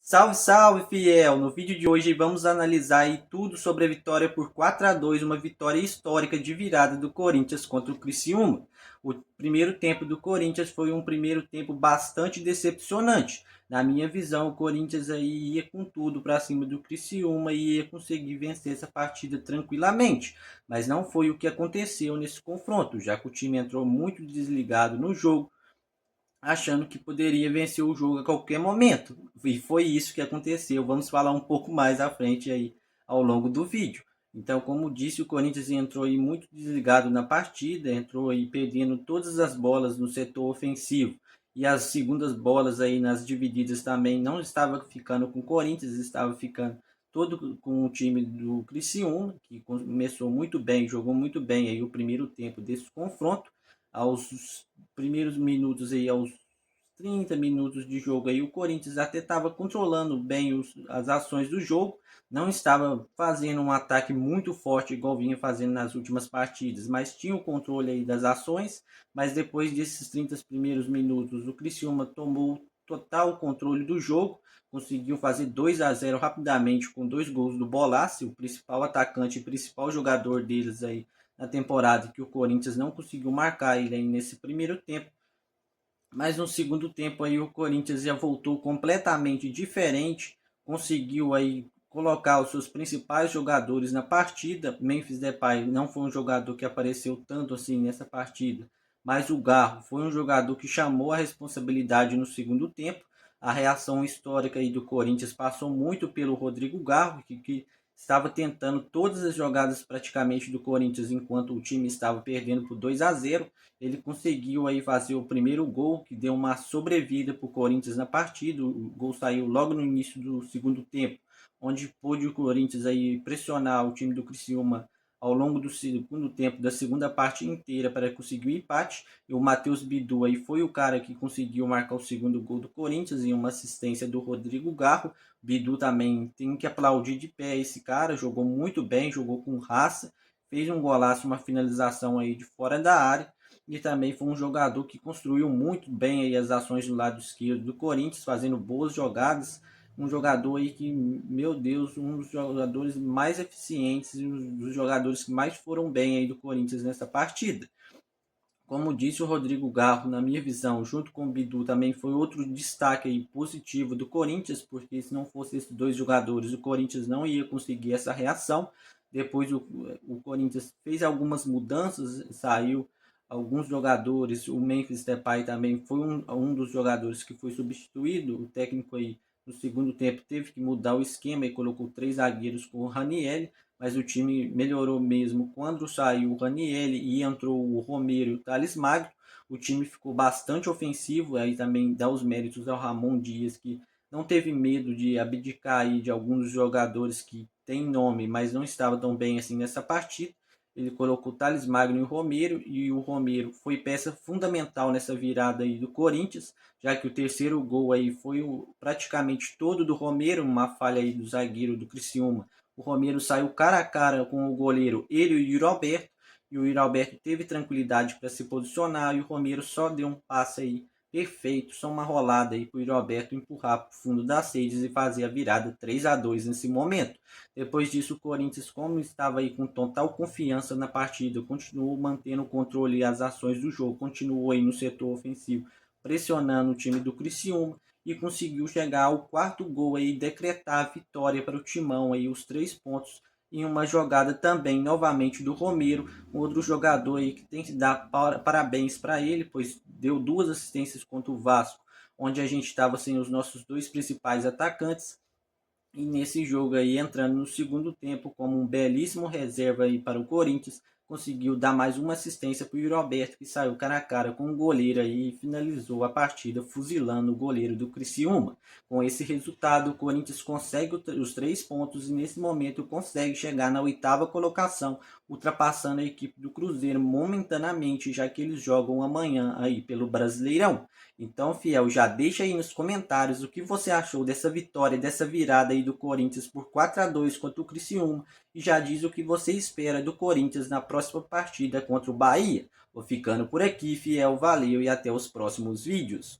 Salve, salve, fiel! No vídeo de hoje vamos analisar aí tudo sobre a vitória por 4-2, uma vitória histórica de virada do Corinthians contra o Criciúma. O primeiro tempo do Corinthians foi um primeiro tempo bastante decepcionante. Na minha visão, o Corinthians aí ia com tudo para cima do Criciúma e ia conseguir vencer essa partida tranquilamente. Mas não foi o que aconteceu nesse confronto, já que o time entrou muito desligado no jogo, achando que poderia vencer o jogo a qualquer momento. E foi isso que aconteceu. Vamos falar um pouco mais à frente aí ao longo do vídeo. Então, como disse, o Corinthians entrou aí muito desligado na partida, entrou aí perdendo todas as bolas no setor ofensivo. E as segundas bolas aí nas divididas também não estava ficando com o Corinthians, estava ficando todo com o time do Criciúma, que começou muito bem, jogou muito bem aí o primeiro tempo desse confronto. Aos primeiros minutos aí, aos 30 minutos de jogo aí, o Corinthians até estava controlando bem as ações do jogo, não estava fazendo um ataque muito forte igual vinha fazendo nas últimas partidas, mas tinha o controle aí das ações. Mas depois desses 30 primeiros minutos, o Criciúma tomou total controle do jogo, conseguiu fazer 2-0 rapidamente com dois gols do Bolassi, o principal atacante e principal jogador deles aí na temporada, que o Corinthians não conseguiu marcar ele aí nesse primeiro tempo. Mas no segundo tempo aí o Corinthians já voltou completamente diferente, conseguiu aí colocar os seus principais jogadores na partida. Memphis Depay não foi um jogador que apareceu tanto assim nessa partida, mas o Garro foi um jogador que chamou a responsabilidade no segundo tempo. A reação histórica aí do Corinthians passou muito pelo Rodrigo Garro, que estava tentando todas as jogadas praticamente do Corinthians enquanto o time estava perdendo por 2-0. Ele conseguiu aí fazer o primeiro gol, que deu uma sobrevida para o Corinthians na partida. O gol saiu logo no início do segundo tempo, onde pôde o Corinthians aí pressionar o time do Criciúma ao longo do segundo tempo, da segunda parte inteira, para conseguir o empate. E o Matheus Bidu aí foi o cara que conseguiu marcar o segundo gol do Corinthians em uma assistência do Rodrigo Garro. Bidu também tem que aplaudir de pé esse cara, jogou muito bem, jogou com raça, fez um golaço, uma finalização aí de fora da área. E também foi um jogador que construiu muito bem aí as ações do lado esquerdo do Corinthians, fazendo boas jogadas. Um jogador aí que, meu Deus, um dos jogadores mais eficientes e um dos jogadores que mais foram bem aí do Corinthians nessa partida. Como disse o Rodrigo Garro, na minha visão, junto com o Bidu, também foi outro destaque aí positivo do Corinthians, porque se não fosse esses dois jogadores, o Corinthians não ia conseguir essa reação. Depois o Corinthians fez algumas mudanças, saiu alguns jogadores, o Memphis Depay também foi um dos jogadores que foi substituído. O técnico aí no segundo tempo teve que mudar o esquema e colocou três zagueiros com o Ranieri, mas o time melhorou mesmo quando saiu o Ranieri e entrou o Romero e o Thales Magno. O time ficou bastante ofensivo, aí também dá os méritos ao Ramon Dias, que não teve medo de abdicar aí de alguns jogadores que têm nome, mas não estavam tão bem assim nessa partida. Ele colocou o Thales Magno e o Romero foi peça fundamental nessa virada aí do Corinthians, já que o terceiro gol aí foi praticamente todo do Romero, uma falha aí do zagueiro do Criciúma. O Romero saiu cara a cara com o goleiro, ele e o Yuri Alberto, e o Yuri Alberto teve tranquilidade para se posicionar, e o Romero só deu um passe aí perfeito, só uma rolada aí para o Yuri Alberto empurrar para o fundo das redes e fazer a virada 3-2 nesse momento. Depois disso, o Corinthians, como estava aí com total confiança na partida, continuou mantendo o controle e as ações do jogo, continuou aí no setor ofensivo, pressionando o time do Criciúma, e conseguiu chegar ao quarto gol aí, decretar a vitória para o Timão aí, os 3 pontos, em uma jogada também novamente do Romero, outro jogador aí que tem que dar parabéns para ele, pois deu duas assistências contra o Vasco, onde a gente estava sem os nossos dois principais atacantes. E nesse jogo aí, entrando no segundo tempo como um belíssimo reserva aí para o Corinthians, conseguiu dar mais uma assistência para o Yuri Alberto, que saiu cara a cara com o goleiro aí e finalizou a partida fuzilando o goleiro do Criciúma. Com esse resultado, o Corinthians consegue os 3 pontos e nesse momento consegue chegar na oitava colocação, ultrapassando a equipe do Cruzeiro momentaneamente, já que eles jogam amanhã aí pelo Brasileirão. Então, fiel, já deixa aí nos comentários o que você achou dessa vitória, dessa virada aí do Corinthians por 4-2 contra o Criciúma, e já diz o que você espera do Corinthians na próxima partida contra o Bahia. Vou ficando por aqui, fiel, valeu e até os próximos vídeos.